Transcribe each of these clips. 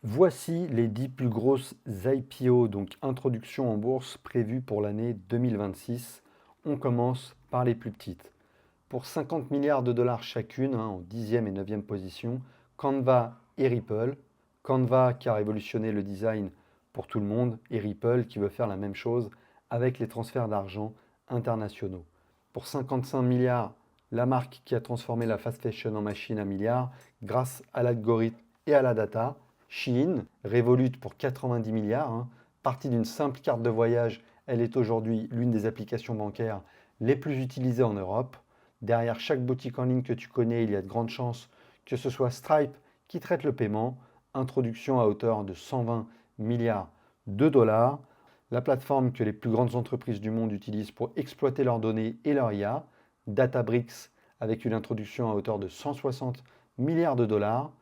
Voici les 10 plus grosses IPO, donc introduction en bourse prévues pour l'année 2026. On commence par les plus petites. Pour 50 milliards de dollars chacune, en 10e et 9e position, Canva et Ripple. Canva qui a révolutionné le design pour tout le monde et Ripple qui veut faire la même chose avec les transferts d'argent internationaux. Pour 55 milliards, la marque qui a transformé la fast fashion en machine à milliards grâce à l'algorithme et à la data. Shein, Revolut pour 90 milliards, partie d'une simple carte de voyage, elle est aujourd'hui l'une des applications bancaires les plus utilisées en Europe. Derrière chaque boutique en ligne que tu connais, il y a de grandes chances que ce soit Stripe qui traite le paiement. Introduction à hauteur de 120 milliards de dollars. La plateforme que les plus grandes entreprises du monde utilisent pour exploiter leurs données et leur IA. Databricks avec une introduction à hauteur de 160 milliards de dollars.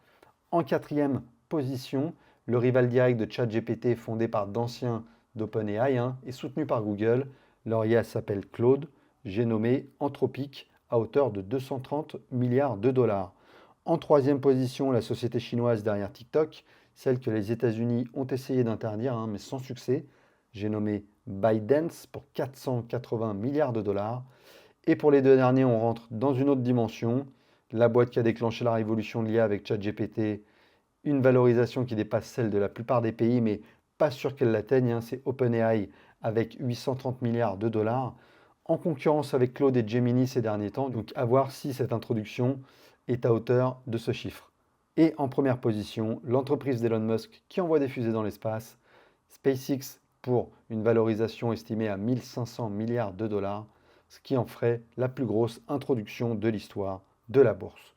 En quatrième position, le rival direct de ChatGPT fondé par d'anciens d'OpenAI et soutenu par Google. Leur IA s'appelle Claude, j'ai nommé Anthropic à hauteur de 230 milliards de dollars. En troisième position, la société chinoise derrière TikTok, celle que les États-Unis ont essayé d'interdire, mais sans succès. J'ai nommé ByteDance pour 480 milliards de dollars. Et pour les deux derniers, on rentre dans une autre dimension. La boîte qui a déclenché la révolution de l'IA avec ChatGPT, une valorisation qui dépasse celle de la plupart des pays, mais pas sûr qu'elle l'atteigne, c'est OpenAI avec 830 milliards de dollars, en concurrence avec Claude et Gemini ces derniers temps. Donc à voir si cette introduction est à hauteur de ce chiffre. Et en première position, l'entreprise d'Elon Musk qui envoie des fusées dans l'espace, SpaceX pour une valorisation estimée à 1500 milliards de dollars, ce qui en ferait la plus grosse introduction de l'histoire de la bourse.